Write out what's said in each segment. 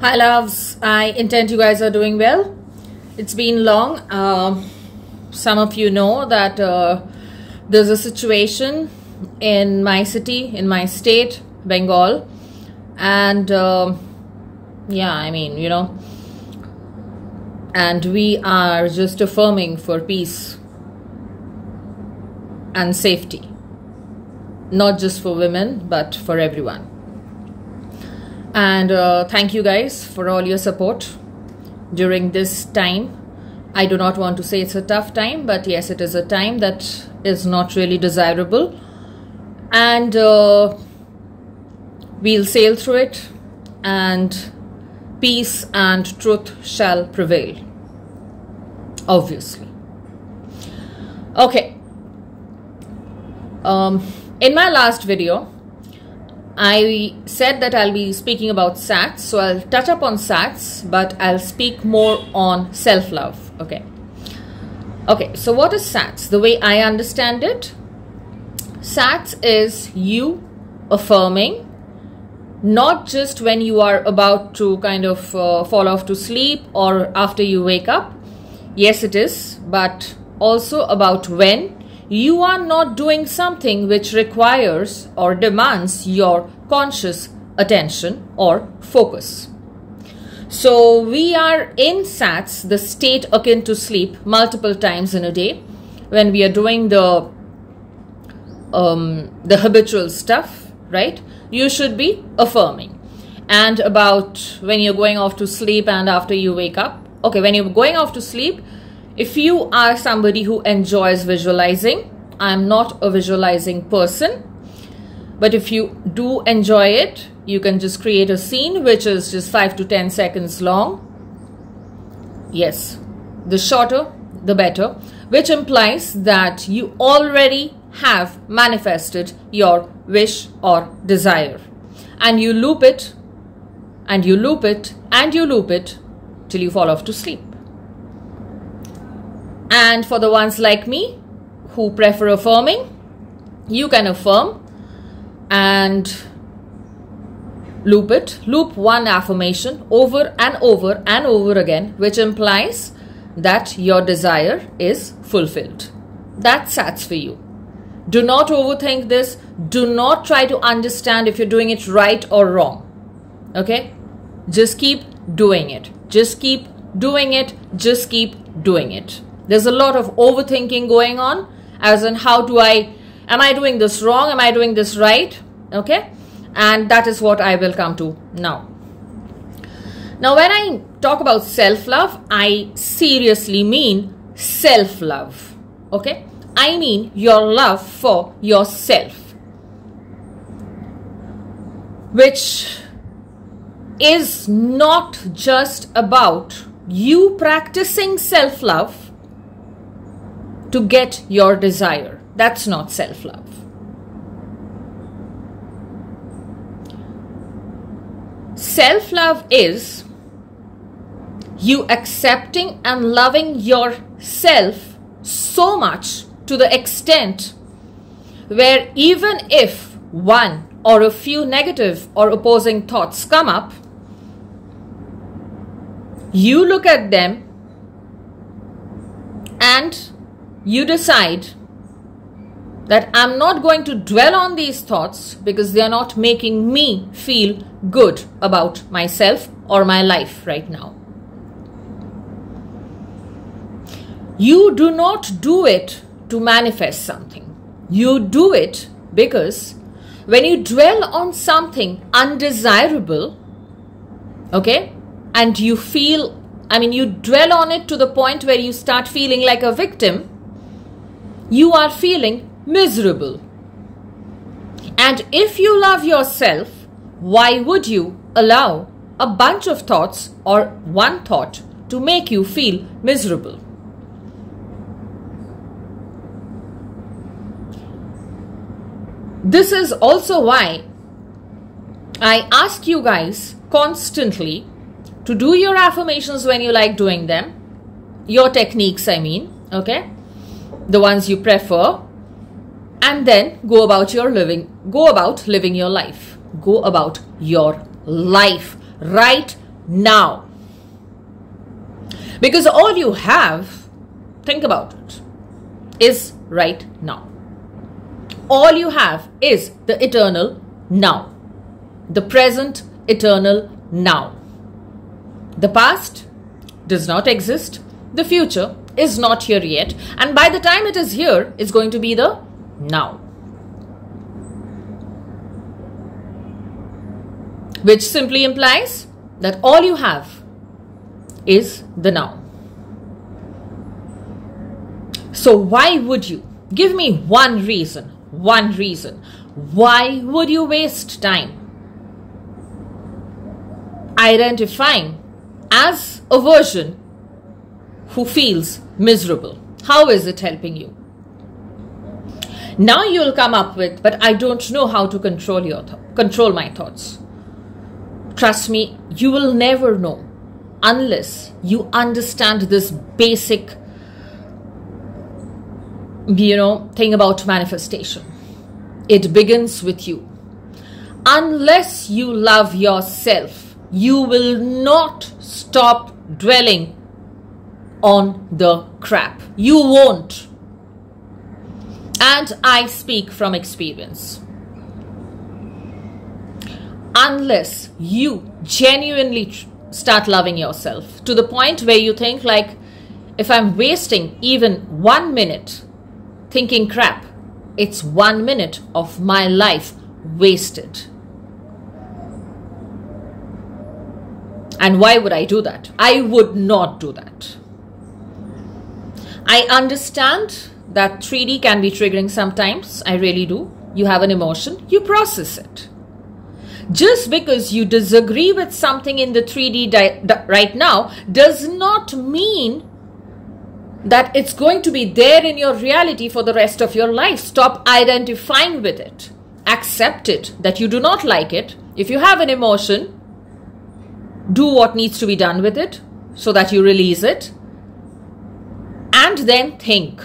Hi loves, I intend you guys are doing well. It's been long. Some of you know that there's a situation in my city, in my state, Bengal, and yeah, I mean, you know, and we are just affirming for peace and safety, not just for women but for everyone. And thank you guys for all your support during this time. I do not want to say it's a tough time, but yes, it is a time that is not really desirable, and we'll sail through it, and peace and truth shall prevail, obviously. Okay, in my last video I said that I'll be speaking about SATs, so I'll touch up on SATs, but I'll speak more on self-love. Okay, so what is SATs? The way I understand it, SATs is you affirming, not just when you are about to kind of fall off to sleep or after you wake up. Yes, it is, but also about when you are not doing something which requires or demands your conscious attention or focus. So we are in SATs, the state akin to sleep, multiple times in a day when we are doing the habitual stuff, right? You should be affirming. And about when you're going off to sleep and after you wake up. Okay, when you're going off to sleep, if you are somebody who enjoys visualizing, I'm not a visualizing person, but if you do enjoy it, you can just create a scene which is just 5 to 10 seconds long. Yes, the shorter, the better, which implies that you already have manifested your wish or desire. And you loop it, and you loop it, and you loop it till you fall off to sleep. And for the ones like me who prefer affirming, you can affirm and loop it. Loop one affirmation over and over and over again, which implies that your desire is fulfilled. That's SATs for you. Do not overthink this. Do not try to understand if you're doing it right or wrong. Okay? Just keep doing it. Just keep doing it. Just keep doing it. There's a lot of overthinking going on, as in am I doing this wrong? Am I doing this right? Okay? And that is what I will come to now. Now, when I talk about self-love, I seriously mean self-love. Okay? I mean your love for yourself, which is not just about you practicing self-love to get your desire. That's not self-love. Self-love is you accepting and loving yourself so much to the extent where even if one or a few negative or opposing thoughts come up, you look at them and you decide that I'm not going to dwell on these thoughts because they are not making me feel good about myself or my life right now. You do not do it to manifest something. You do it because when you dwell on something undesirable, okay, and you feel, you dwell on it to the point where you start feeling like a victim, you are feeling miserable. And if you love yourself, why would you allow a bunch of thoughts or one thought to make you feel miserable? This is also why I ask you guys constantly to do your affirmations when you like doing them, your techniques, okay, the ones you prefer, and then go about living your life. Go about your life right now. Because all you have, think about it, is right now. All you have is the eternal now. The present eternal now. The past does not exist. The future is not here yet. And by the time it is here, it's going to be the now. Which simply implies that all you have is the now. So why would you? Give me one reason. One reason. Why would you waste time identifying as a version who feels miserable? How is it helping you? Now you'll come up with, but I don't know how to control my thoughts. Trust me, you will never know unless you understand this basic, thing about manifestation. It begins with you. Unless you love yourself, you will not stop dwelling on the crap. You won't. And I speak from experience. Unless you genuinely start loving yourself to the point where you think like, if I'm wasting even 1 minute thinking crap, it's 1 minute of my life wasted. And why would I do that? I would not do that. I understand that 3D can be triggering sometimes. I really do. You have an emotion, you process it. Just because you disagree with something in the 3D right now does not mean that it's going to be there in your reality for the rest of your life. Stop identifying with it. Accept it that you do not like it. If you have an emotion, do what needs to be done with it so that you release it. And then think.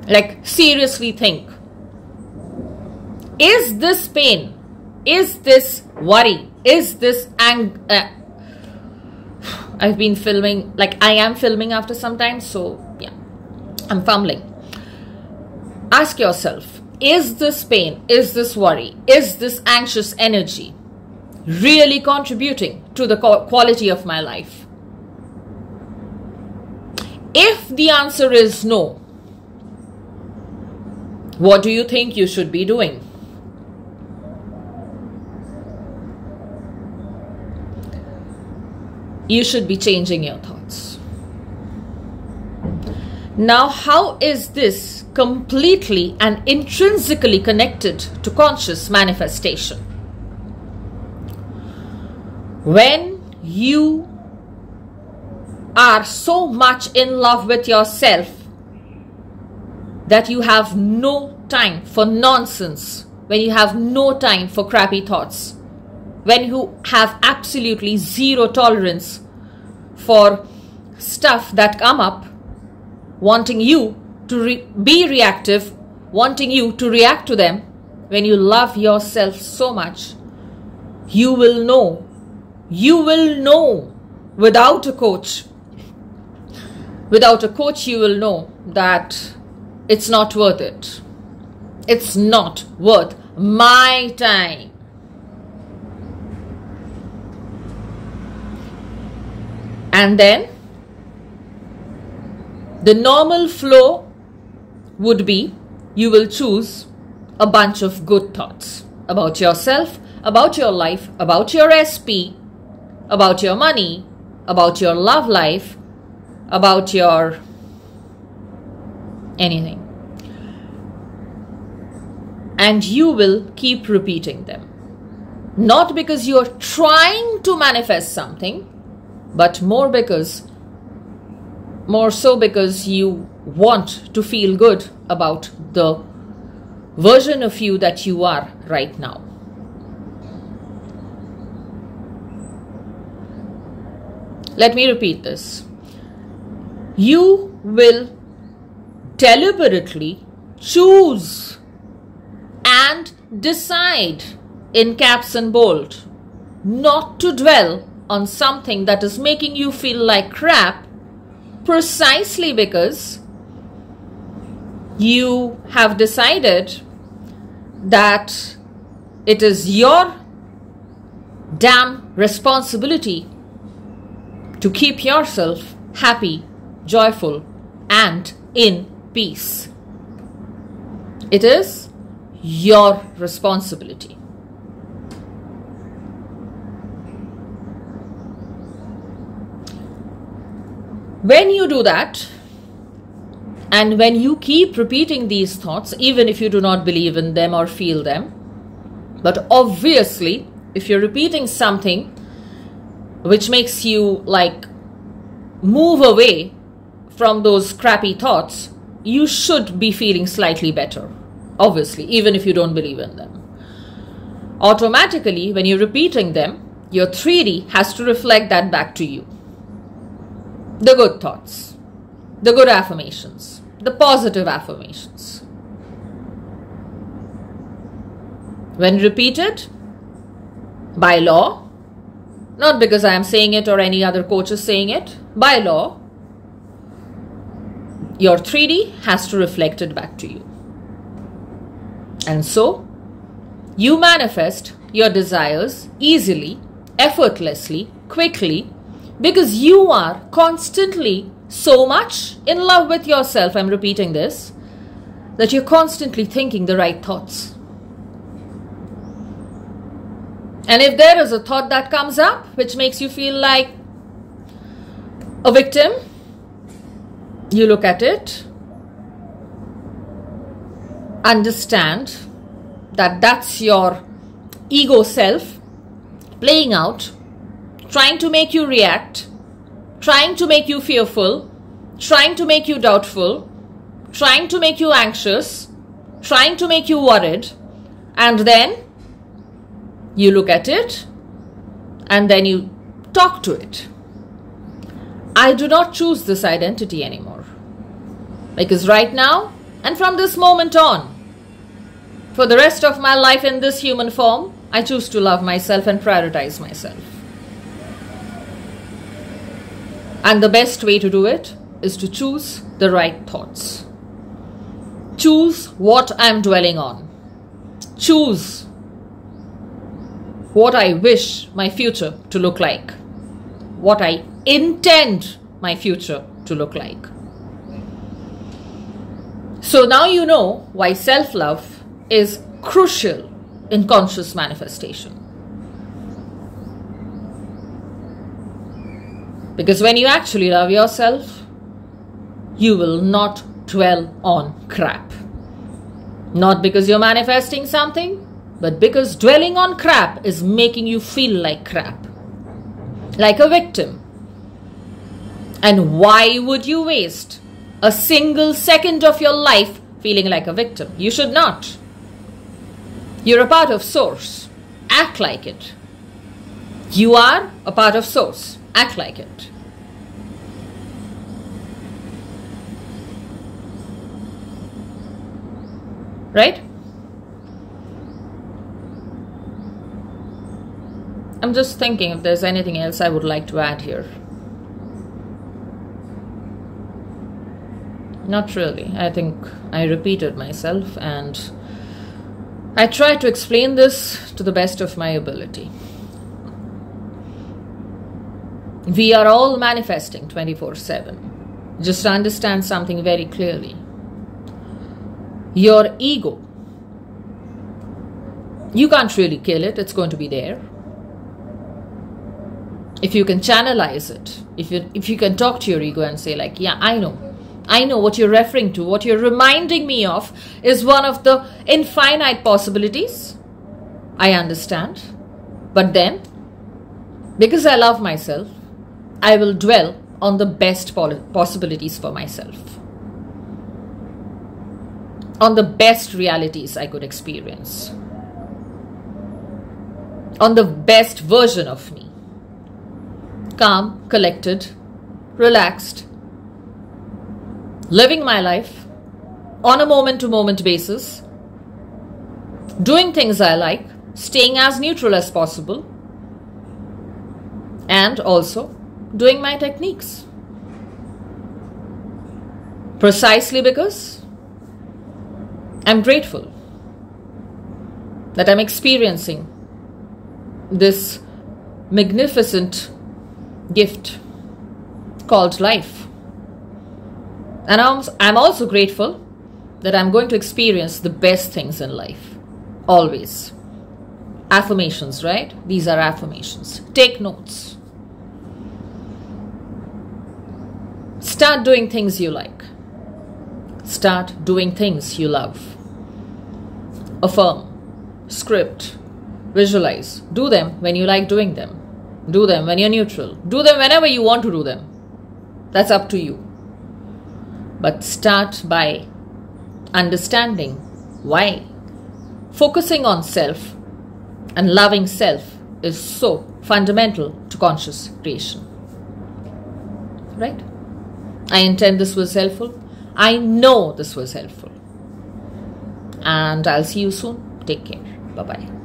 Like, seriously think. Is this pain? Is this worry? Is this anger? I've been filming, like I am filming after some time, so yeah, I'm fumbling. Ask yourself, is this pain, is this worry, is this anxious energy really contributing to the quality of my life? If the answer is no, what do you think you should be doing? You should be changing your thoughts. Now, how is this completely and intrinsically connected to conscious manifestation? When you are so much in love with yourself that you have no time for nonsense, when you have no time for crappy thoughts, when you have absolutely zero tolerance for stuff that come up, wanting you to be reactive, wanting you to react to them, when you love yourself so much, you will know without a coach. Without a coach, you will know that it's not worth it. It's not worth my time. And then the normal flow would be you will choose a bunch of good thoughts about yourself, about your life, about your SP, about your money, about your love life, about your anything. And you will keep repeating them. Not because you're trying to manifest something, but more so because you want to feel good about the version of you that you are right now. Let me repeat this. You will deliberately choose and decide, in caps and bold, not to dwell on something that is making you feel like crap, precisely because you have decided that it is your damn responsibility to keep yourself happy, joyful, and in peace. It is your responsibility. When you do that, and when you keep repeating these thoughts, even if you do not believe in them or feel them, but obviously, if you're repeating something which makes you like move away from those crappy thoughts, you should be feeling slightly better, obviously, even if you don't believe in them. Automatically, when you're repeating them, your 3D has to reflect that back to you. The good thoughts, the good affirmations, the positive affirmations. When repeated, by law, not because I am saying it or any other coach is saying it, by law, your 3D has to reflect it back to you. And so, you manifest your desires easily, effortlessly, quickly, because you are constantly so much in love with yourself, I'm repeating this, that you're constantly thinking the right thoughts. And if there is a thought that comes up which makes you feel like a victim, you look at it, understand that that's your ego self playing out, trying to make you react, trying to make you fearful, trying to make you doubtful, trying to make you anxious, trying to make you worried, and then you look at it and then you talk to it. I do not choose this identity anymore, because right now and from this moment on, for the rest of my life in this human form, I choose to love myself and prioritize myself. And the best way to do it is to choose the right thoughts. Choose what I'm dwelling on. Choose what I wish my future to look like. What I intend my future to look like. So now you know why self-love is crucial in conscious manifestation. Because when you actually love yourself, you will not dwell on crap. Not because you're manifesting something, but because dwelling on crap is making you feel like crap. Like a victim. And why would you waste a single second of your life feeling like a victim? You should not. You're a part of source. Act like it. You are a part of source. Act like it. Right? I'm just thinking if there's anything else I would like to add here. Not really. I think I repeated myself and I tried to explain this to the best of my ability. We are all manifesting 24/7. Just understand something very clearly. Your ego, you can't really kill it. It's going to be there. If you can channelize it, if you can talk to your ego and say like, yeah, I know what you're referring to, what you're reminding me of is one of the infinite possibilities. I understand. But then, because I love myself, I will dwell on the best possibilities for myself. On the best realities I could experience. On the best version of me. Calm, collected, relaxed, living my life on a moment-to-moment basis, doing things I like, staying as neutral as possible, and also doing my techniques. Precisely because I'm grateful that I'm experiencing this magnificent gift called life. And I'm also grateful that I'm going to experience the best things in life. Always. Affirmations, right? These are affirmations. Take notes. Start doing things you like. Start doing things you love. Affirm. Script. Visualize. Do them when you like doing them. Do them when you're neutral. Do them whenever you want to do them. That's up to you. But start by understanding why. Focusing on self and loving self is so fundamental to conscious creation. Right? I intend this was helpful. I know this was helpful. And I'll see you soon. Take care. Bye-bye.